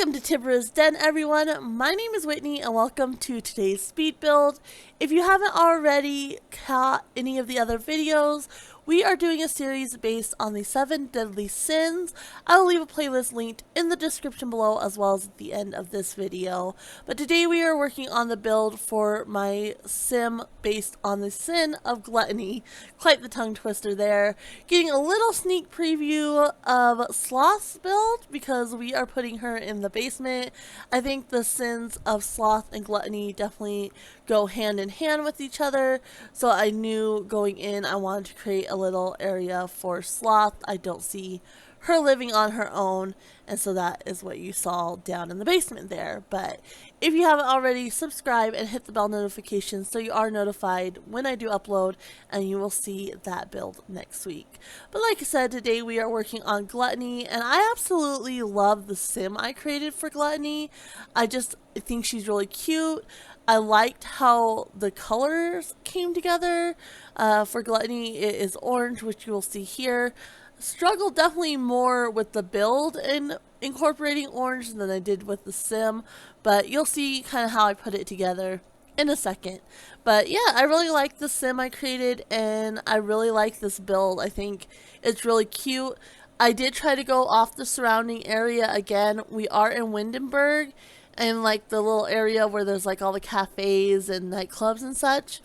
Welcome to Tibra's Den, everyone. My name is Whitney, and welcome to today's speed build. If you haven't already caught any of the other videos, we are doing a series based on the 7 deadly sins. I will leave a playlist linked in the description below as well as at the end of this video. But today we are working on the build for my sim based on the sin of gluttony. Quite the tongue twister there. Getting a little sneak preview of Sloth's build because we are putting her in the basement. I think the sins of sloth and gluttony definitely go hand in hand with each other, so I knew going in I wanted to create a little area for Sloth. I don't see her living on her own, and so that is what you saw down in the basement there. But if you haven't already, subscribe and hit the bell notification so you are notified when I do upload, and you will see that build next week. But like I said, today we are working on Gluttony, and I absolutely love the sim I created for Gluttony. I think she's really cute. I liked how the colors came together. For Gluttony, it is orange, which you will see here. Struggled definitely more with the build in incorporating orange than I did with the sim, but you'll see kind of how I put it together in a second. But yeah, I really like the sim I created, and I really like this build. I think it's really cute. I did try to go off the surrounding area again. We are in Windenburg, and like the little area where there's like all the cafes and nightclubs and such.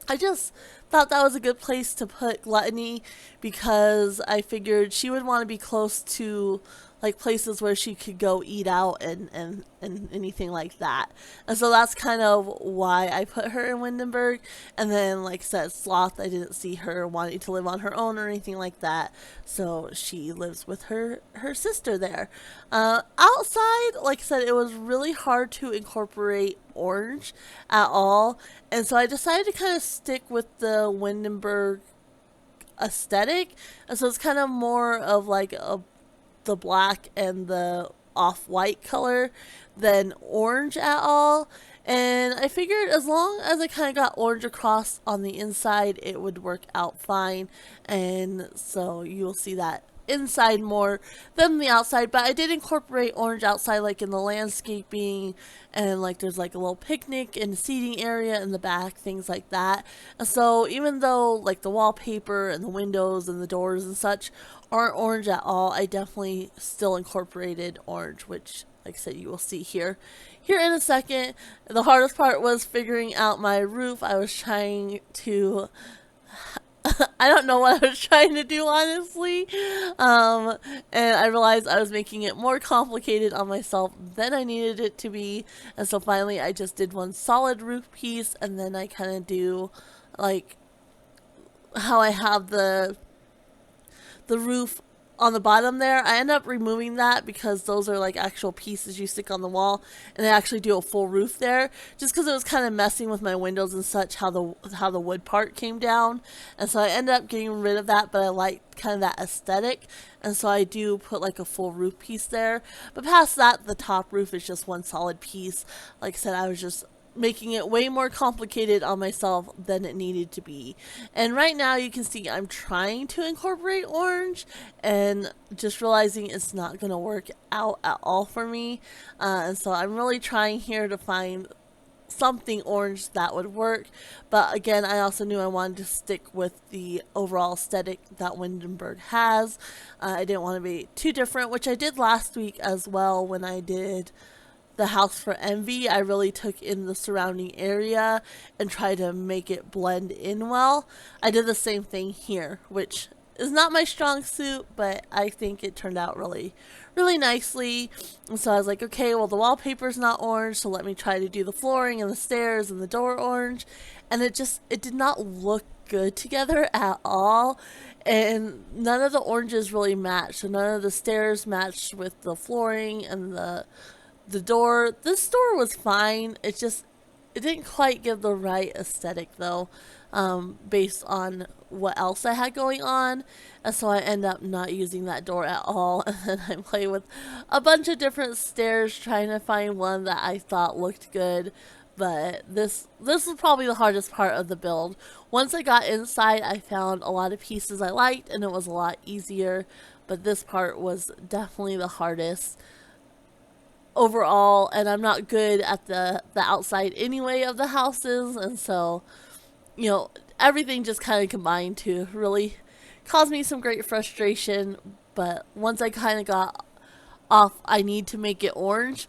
I just thought that was a good place to put Gluttony because I figured she would want to be close to like places where she could go eat out and anything like that. And so that's kind of why I put her in Windenburg. And then, like I said, Sloth, I didn't see her wanting to live on her own or anything like that. So she lives with her sister there. Outside, like I said, it was really hard to incorporate orange at all. And so I decided to kind of stick with the Windenburg aesthetic. And so it's kind of more of like the black and the off-white color than orange at all. And I figured as long as I kind of got orange across on the inside, it would work out fine. And so you'll see that inside more than the outside, but I did incorporate orange outside, like in the landscaping, and like there's like a little picnic and seating area in the back, things like that. And so even though like the wallpaper and the windows and the doors and such aren't orange at all, I definitely still incorporated orange, which like I said, you will see here in a second. The hardest part was figuring out my roof. I was trying to I don't know what I was trying to do, honestly. And I realized I was making it more complicated on myself than I needed it to be. And so finally I just did one solid roof piece, and then I kind of do like how I have the roof on the bottom there. I end up removing that because those are like actual pieces you stick on the wall, and I actually do a full roof there just because it was kind of messing with my windows and such, how the wood part came down. And so I ended up getting rid of that, but I like kind of that aesthetic, and so I do put like a full roof piece there. But past that, the top roof is just one solid piece. Like I said, I was just making it way more complicated on myself than it needed to be. And right now you can see I'm trying to incorporate orange and just realizing it's not going to work out at all for me. And so I'm really trying here to find something orange that would work. But again, I also knew I wanted to stick with the overall aesthetic that Windenburg has. I didn't want to be too different, which I did last week as well when I did the House for Envy. I really took in the surrounding area and tried to make it blend in well. I did the same thing here, which is not my strong suit, but I think it turned out really nicely. And so I was like, okay, well, the wallpaper's not orange, so let me try to do the flooring and the stairs and the door orange. And it did not look good together at all. And none of the oranges really matched. So none of the stairs matched with the flooring and the door. This door was fine. It didn't quite give the right aesthetic though, based on what else I had going on. And so I end up not using that door at all. And then I play with a bunch of different stairs trying to find one that I thought looked good. But this was probably the hardest part of the build. Once I got inside, I found a lot of pieces I liked, and it was a lot easier. But this part was definitely the hardest. overall, and I'm not good at the outside anyway of the houses, and so, you know, everything just kind of combined to really cause me some great frustration. But once I kind of got off, I need to make it orange,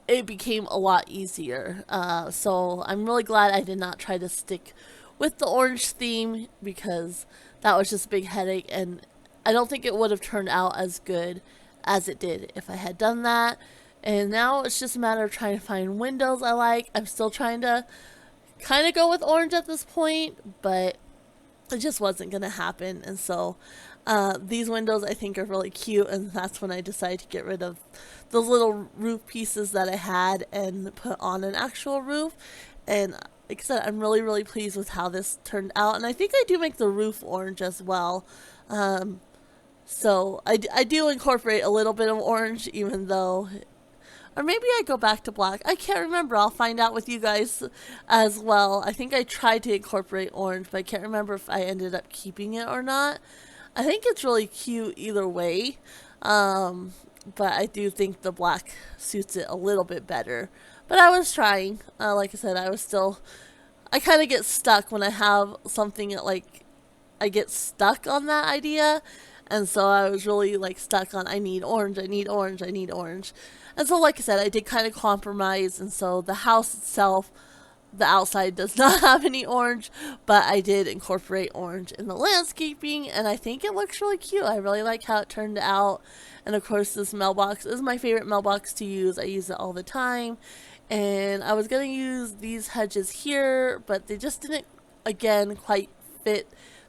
it became a lot easier. So I'm really glad I did not try to stick with the orange theme, because that was just a big headache, and I don't think it would have turned out as good as it did if I had done that. And now it's just a matter of trying to find windows I like. I'm still trying to kind of go with orange at this point, but it just wasn't going to happen. And so these windows I think are really cute, and that's when I decided to get rid of those little roof pieces that I had and put on an actual roof. And like I said, I'm really, really pleased with how this turned out, and I think I do make the roof orange as well. So I do incorporate a little bit of orange, even though, or maybe I go back to black. I can't remember. I'll find out with you guys as well. I think I tried to incorporate orange, but I can't remember if I ended up keeping it or not. I think it's really cute either way, but I do think the black suits it a little bit better. But I was trying. Like I said, I kind of get stuck when I have something that, like, I get stuck on that idea. And so I was really like stuck on, I need orange, I need orange, I need orange. And so, like I said, I did kind of compromise. And so the house itself, the outside does not have any orange, but I did incorporate orange in the landscaping, and I think it looks really cute. I really like how it turned out. And of course, this mailbox is my favorite mailbox to use. I use it all the time. And I was going to use these hedges here, but they just didn't, again, quite fit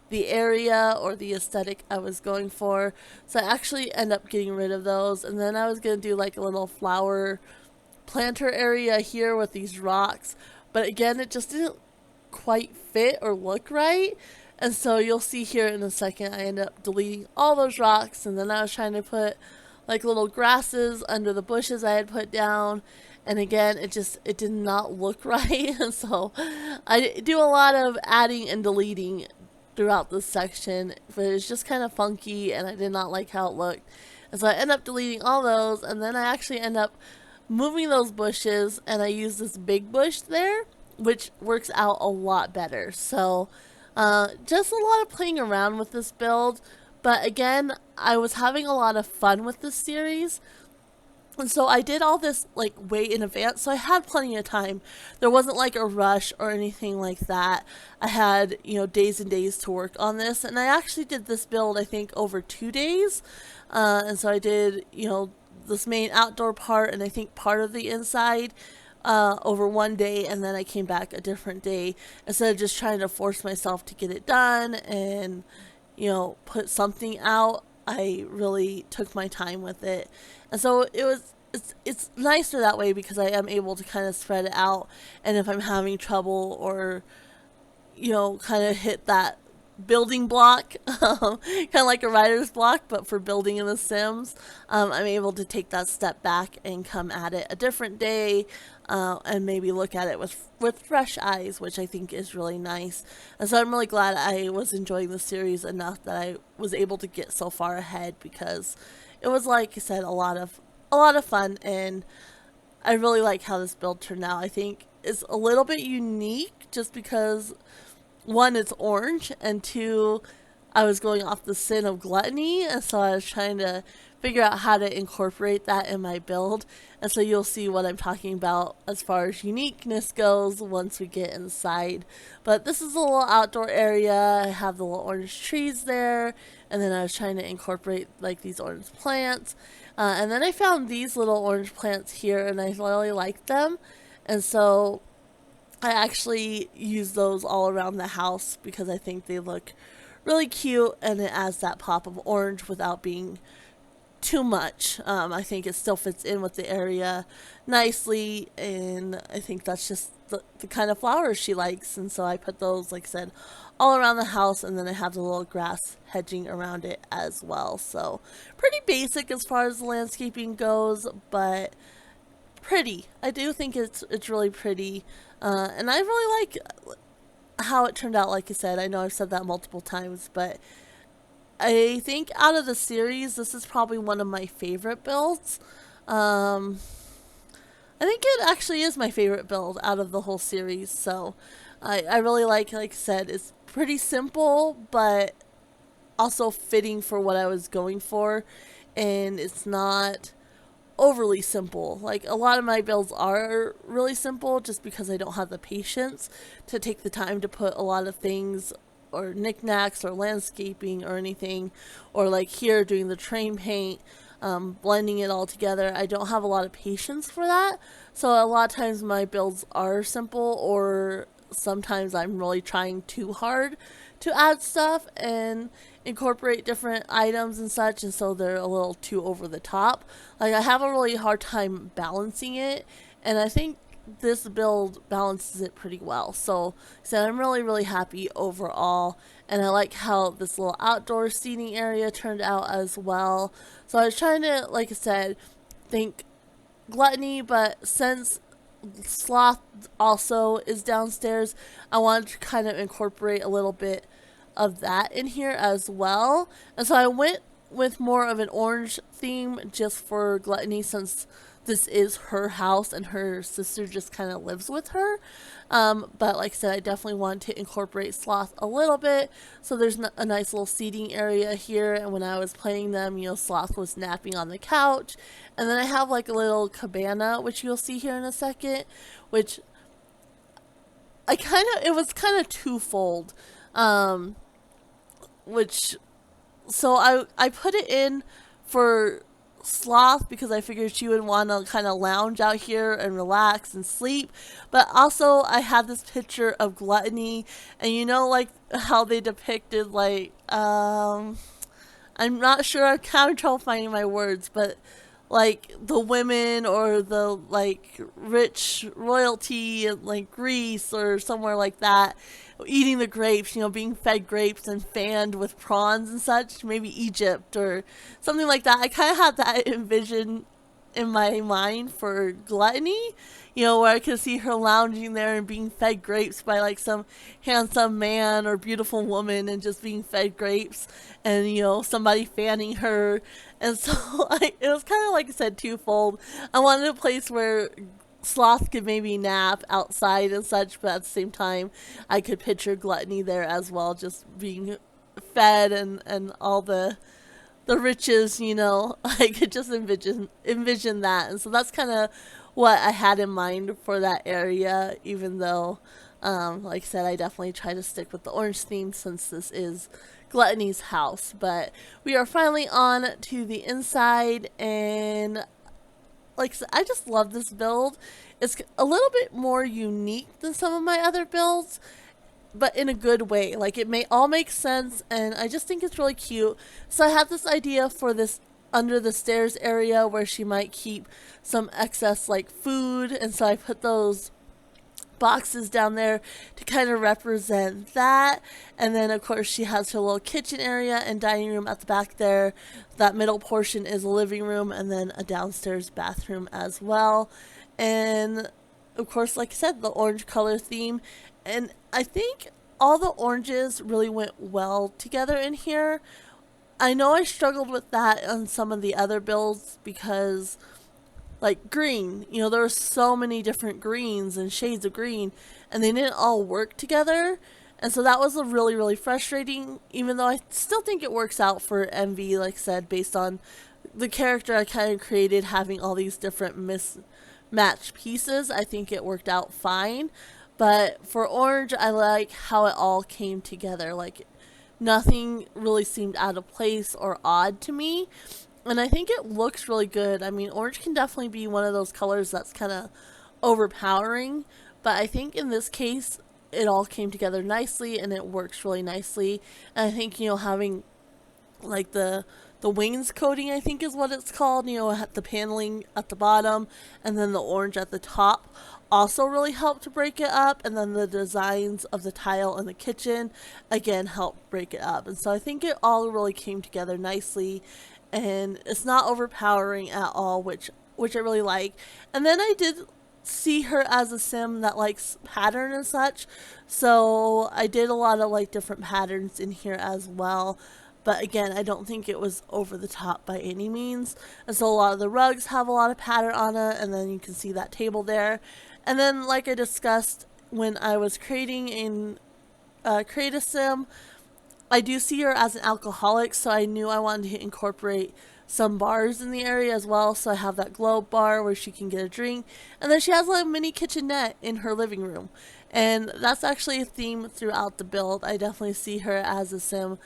the area or the aesthetic I was going for. So I actually end up getting rid of those. And then I was going to do like a little flower planter area here with these rocks. But again, it just didn't quite fit or look right. And so you'll see here in a second, I end up deleting all those rocks. And then I was trying to put like little grasses under the bushes I had put down. And again, it did not look right. And so I do a lot of adding and deleting throughout this section, but it's just kind of funky, and I did not like how it looked. And so I end up deleting all those, and then I actually end up moving those bushes, and I use this big bush there, which works out a lot better. So just a lot of playing around with this build, but again, I was having a lot of fun with this series. And so I did all this like way in advance, so I had plenty of time. There wasn't like a rush or anything like that. I had, you know, days and days to work on this, and I actually did this build, I think, over 2 days. And so I did, you know, this main outdoor part and I think part of the inside over 1 day, and then I came back a different day instead of just trying to force myself to get it done and, you know, put something out. I really took my time with it. And so it's nicer that way, because I am able to kind of spread it out. And if I'm having trouble or, you know, kind of hit that building block, kind of like a writer's block, but for building in The Sims, I'm able to take that step back and come at it a different day, and maybe look at it with fresh eyes, which I think is really nice. And so I'm really glad I was enjoying the series enough that I was able to get so far ahead, because it was, like I said, a lot of fun, and I really like how this build turned out. I think it's a little bit unique just because, one, it's orange, and two, I was going off the sin of gluttony, and so I was trying to figure out how to incorporate that in my build. And so you'll see what I'm talking about as far as uniqueness goes once we get inside. But this is a little outdoor area. I have the little orange trees there, and then I was trying to incorporate like these orange plants. And then I found these little orange plants here, and I really liked them. And so I actually use those all around the house because I think they look really cute, and it adds that pop of orange without being too much. I think it still fits in with the area nicely, and I think that's just the kind of flowers she likes. And so I put those, like I said, all around the house, and then I have the little grass hedging around it as well. So pretty basic as far as the landscaping goes, but pretty. I do think it's really pretty, and I really like how it turned out. Like I said, I know I've said that multiple times, but I think out of the series, this is probably one of my favorite builds. I think it actually is my favorite build out of the whole series. So I really like I said, it's pretty simple, but also fitting for what I was going for. And it's not overly simple. Like a lot of my builds are really simple just because I don't have the patience to take the time to put a lot of things or knickknacks or landscaping or anything, or like here doing the train paint, blending it all together. I don't have a lot of patience for that. So a lot of times my builds are simple, or sometimes I'm really trying too hard to add stuff and incorporate different items and such, and so they're a little too over the top. Like I have a really hard time balancing it, and I think this build balances it pretty well. So I'm really happy overall, and I like how this little outdoor seating area turned out as well. So I was trying to, like I said, think Gluttony, but since Sloth also is downstairs, I wanted to kind of incorporate a little bit of that in here as well. And so I went with more of an orange theme just for Gluttony, since this is her house and her sister just kind of lives with her. But like I said, I definitely want to incorporate Sloth a little bit. So there's a nice little seating area here. And when I was playing them, Sloth was napping on the couch. And then I have like a little cabana, which you'll see here in a second, which it was kind of twofold. Which, so I put it in for Sloth because I figured she would want to kind of lounge out here and relax and sleep. But also I had this picture of Gluttony, and like how they depicted like, I'm not sure, I'm having trouble finding my words, but like the women or the like rich royalty in like Greece or somewhere like that, eating the grapes, being fed grapes and fanned with prawns and such, maybe Egypt or something like that. I kind of had that envision in my mind for Gluttony, where I could see her lounging there and being fed grapes by like some handsome man or beautiful woman, and just being fed grapes, and somebody fanning her. And so it was kind of, like I said, twofold. I wanted a place where Sloth could maybe nap outside and such, but at the same time I could picture Gluttony there as well, just being fed and all the riches, I could just envision that. And so that's kind of what I had in mind for that area, even though, like I said, I definitely try to stick with the orange theme since this is Gluttony's house. But we are finally on to the inside, and like I said, I just love this build. It's a little bit more unique than some of my other builds, but in a good way. Like it all makes sense, and I just think it's really cute. So I had this idea for this under the stairs area where she might keep some excess like food, and so I put those boxes down there to kind of represent that. And then of course she has her little kitchen area and dining room at the back there. That middle portion is a living room, and then a downstairs bathroom as well. And of course, like I said, the orange color theme. And I think all the oranges really went well together in here. I know I struggled with that on some of the other builds because, like green, there were so many different greens and shades of green, and they didn't all work together. And so that was a really frustrating, even though I still think it works out for Envy, like I said, based on the character I kind of created, having all these different mismatched pieces. I think it worked out fine. But for orange, I like how it all came together. Like nothing really seemed out of place or odd to me. And I think it looks really good. I mean, orange can definitely be one of those colors that's kind of overpowering. But I think in this case, it all came together nicely, and it works really nicely. And I think, having like the wings coating, I think is what it's called, the paneling at the bottom and then the orange at the top, also really helped to break it up. And then the designs of the tile in the kitchen again helped break it up. And so I think it all really came together nicely, and it's not overpowering at all, which I really like. And then I did see her as a sim that likes pattern and such, so I did a lot of like different patterns in here as well. but again, I don't think it was over the top by any means. And so a lot of the rugs have a lot of pattern on it, and then you can see that table there. And then, like I discussed when I was creating in Create a Sim, I do see her as an alcoholic, so I knew I wanted to incorporate some bars in the area as well. So I have that globe bar where she can get a drink, and then she has a mini kitchenette in her living room, and that's actually a theme throughout the build. I definitely see her as a sim.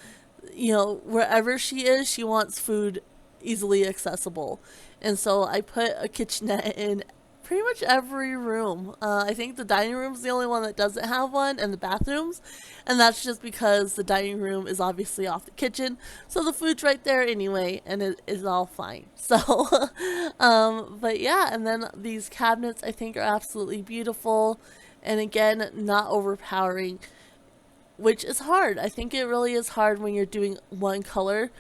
You know, wherever she is, she wants food easily accessible, and so I put a kitchenette in pretty much every room. I think the dining room is the only one that doesn't have one, and the bathrooms, and that's just because the dining room is obviously off the kitchen, so the food's right there anyway, and it is all fine. So, but yeah, and then these cabinets I think are absolutely beautiful, and again, not overpowering, which is hard. I think it really is hard when you're doing one color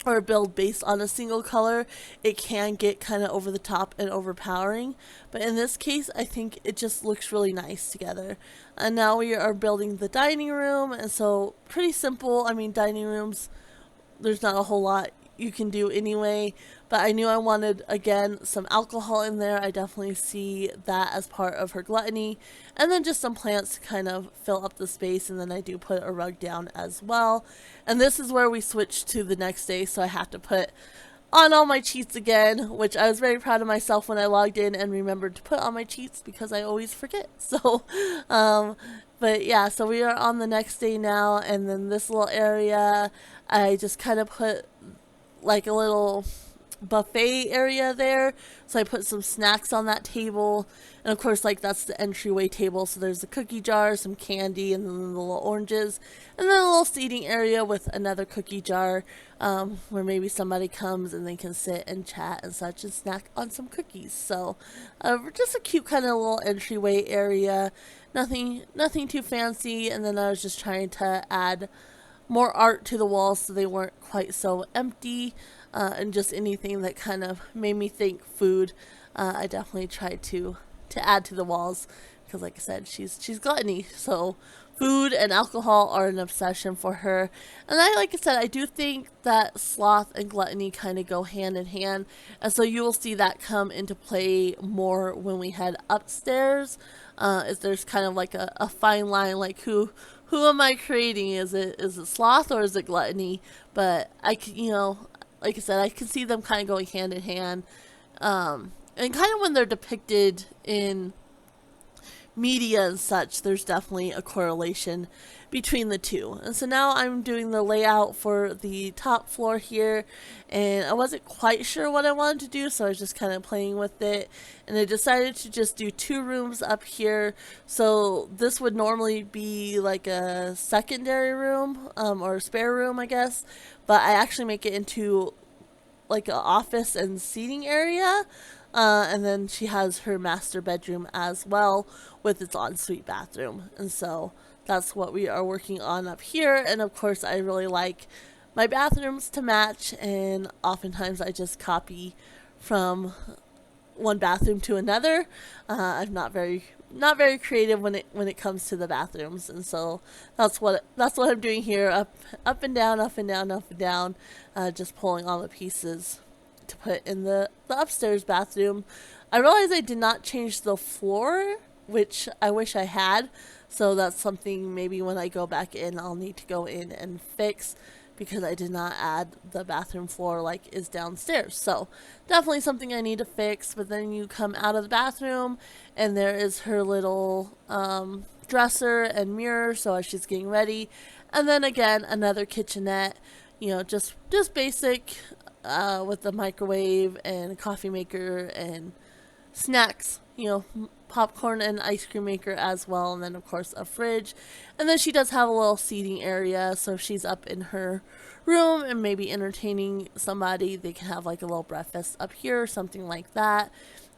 or a build based on a single color. It can get kind of over the top and overpowering, but in this case I think it just looks really nice together. And now we are building the dining room, and so pretty simple. I mean, dining rooms, there's not a whole lot you can do anyway, but I knew I wanted, again, some alcohol in there. I definitely see that as part of her gluttony, and then just some plants to kind of fill up the space, and then I do put a rug down as well. And this is where we switch to the next day, so I have to put on all my cheats again, which I was very proud of myself when I logged in and remembered to put on my cheats, because I always forget. So but yeah, so we are on the next day now, and then this little area I just kind of put like a little buffet area there, so I put some snacks on that table, and of course, like, that's the entryway table, so there's a cookie jar, some candy, and then the little oranges, and then a little seating area with another cookie jar, where maybe somebody comes and they can sit and chat and such and snack on some cookies. So just a cute kind of little entryway area, nothing too fancy. And then I was just trying to add more art to the walls so they weren't quite so empty, and just anything that kind of made me think food. I definitely tried to add to the walls, because like I said, she's gluttony, so food and alcohol are an obsession for her. And like I said, I do think that sloth and gluttony kind of go hand in hand, and so you will see that come into play more when we head upstairs. There's kind of like a fine line, like who am I creating? Is it sloth or is it gluttony? But like I said, I can see them kind of going hand in hand, and kind of when they're depicted in media and such, there's definitely a correlation between the two. And so now I'm doing the layout for the top floor here, and I wasn't quite sure what I wanted to do, so I was just kind of playing with it, and I decided to just do 2 rooms up here. So this would normally be like a secondary room, or a spare room, I guess, but I actually make it into like an office and seating area. And then she has her master bedroom as well with its ensuite bathroom. And so that's what we are working on up here. And of course, I really like my bathrooms to match, and oftentimes I just copy from one bathroom to another. I'm not very creative when it comes to the bathrooms, and so that's what I'm doing here. Up and down, up and down, up and down, just pulling all the pieces to put in the upstairs bathroom. I realized I did not change the floor, which I wish I had, so that's something maybe when I go back in I'll need to go in and fix, because I did not add the bathroom floor like is downstairs. So definitely something I need to fix. But then you come out of the bathroom and there is her little dresser and mirror, so as she's getting ready, and then again another kitchenette, just basic, with the microwave and coffee maker and snacks, popcorn and ice cream maker as well, and then of course a fridge. And then she does have a little seating area, so if she's up in her room and maybe entertaining somebody, they can have like a little breakfast up here or something like that.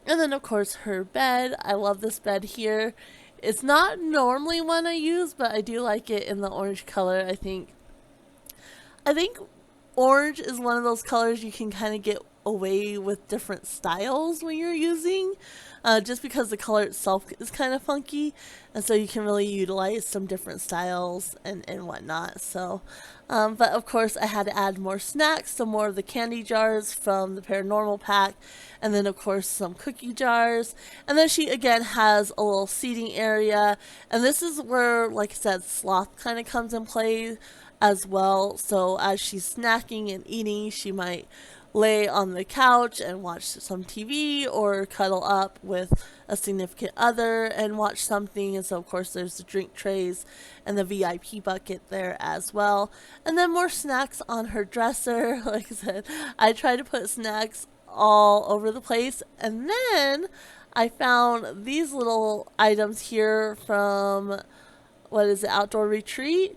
And then of course her bed. I love this bed here. It's not normally one I use, but I do like it in the orange color. I think orange is one of those colors you can kind of get away with different styles when you're using, just because the color itself is kind of funky, and so you can really utilize some different styles and whatnot. So but of course I had to add more snacks, some more of the candy jars from the paranormal pack, and then of course some cookie jars. And then she again has a little seating area, and this is where, like I said, sloth kind of comes in play as well. So as she's snacking and eating, she might lay on the couch and watch some TV, or cuddle up with a significant other and watch something. And so of course there's the drink trays and the VIP bucket there as well. And then more snacks on her dresser. Like I said, I try to put snacks all over the place. And then I found these little items here from, what is it, Outdoor Retreat,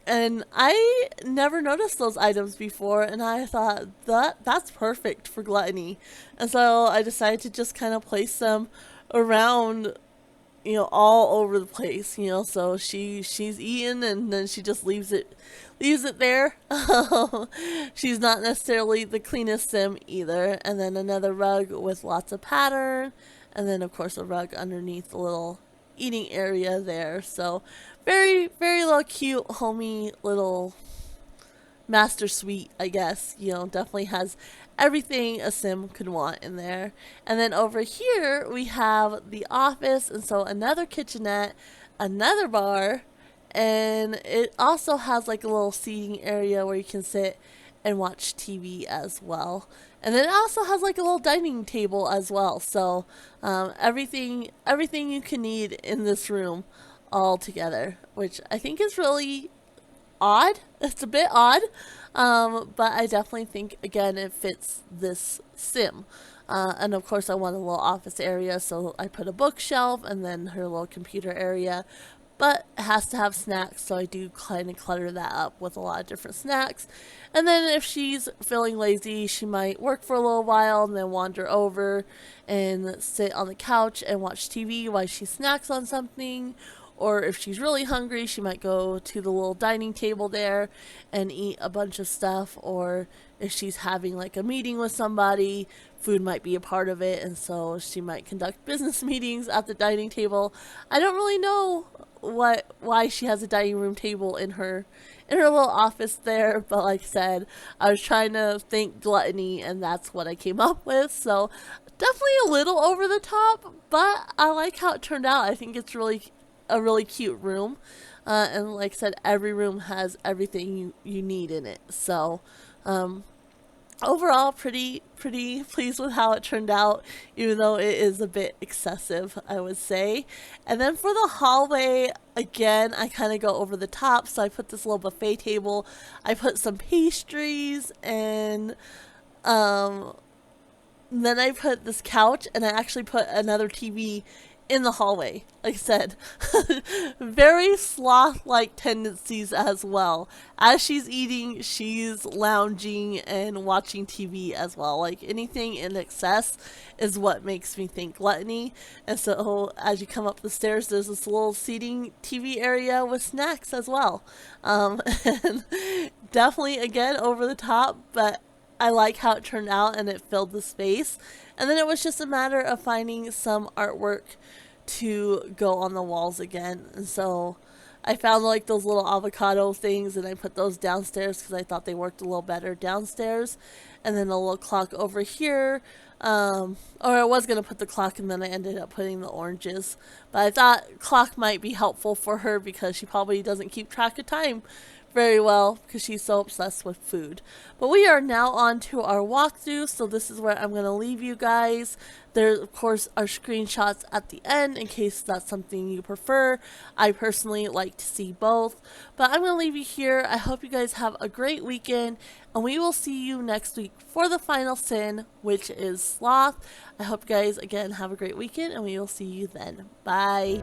and I never noticed those items before, and I thought that's perfect for Gluttony. And so I decided to just kind of place them around, all over the place, so she's eating and then she just leaves it there. She's not necessarily the cleanest sim either. And then another rug with lots of pattern, and then of course a rug underneath the little eating area there. So very, very little cute, homey little master suite, I guess. Definitely has everything a sim could want in there. And then over here we have the office, and so another kitchenette, another bar, and it also has like a little seating area where you can sit and watch TV as well. And then it also has like a little dining table as well. So everything you can need in this room all together, which I think is really odd. It's a bit odd, but I definitely think, again, it fits this sim. And of course I want a little office area, so I put a bookshelf and then her little computer area. But it has to have snacks, so I do kind of clutter that up with a lot of different snacks. And then if she's feeling lazy, she might work for a little while and then wander over and sit on the couch and watch TV while she snacks on something. Or if she's really hungry, she might go to the little dining table there and eat a bunch of stuff. Or if she's having like a meeting with somebody, food might be a part of it, and so she might conduct business meetings at the dining table. I don't really know why she has a dining room table in her little office there, but like I said, I was trying to think Gluttony and that's what I came up with. So definitely a little over the top, but I like how it turned out. I think it's a really cute room, and like I said, every room has everything you need in it. So overall, pretty pleased with how it turned out, even though it is a bit excessive, I would say. And then for the hallway, again, I kind of go over the top. So I put this little buffet table. I put some pastries, and then I put this couch, and I actually put another TV in the hallway. Like I said, very sloth-like tendencies as well. As she's eating, she's lounging and watching TV as well. Like anything in excess is what makes me think Gluttony. And so as you come up the stairs, there's this little seating TV area with snacks as well. And definitely, again, over the top, but I like how it turned out and it filled the space. And then it was just a matter of finding some artwork to go on the walls again. And so I found like those little avocado things, and I put those downstairs because I thought they worked a little better downstairs. And then a little clock over here. Or I was going to put the clock, and then I ended up putting the oranges. But I thought clock might be helpful for her because she probably doesn't keep track of time very well because she's so obsessed with food. But we are now on to our walkthrough, so this is where I'm going to leave you guys. There, of course, are screenshots at the end in case that's something you prefer. I personally like to see both. But I'm going to leave you here. I hope you guys have a great weekend, and we will see you next week for the final sin, which is sloth. I hope you guys, again, have a great weekend, and we will see you then. Bye.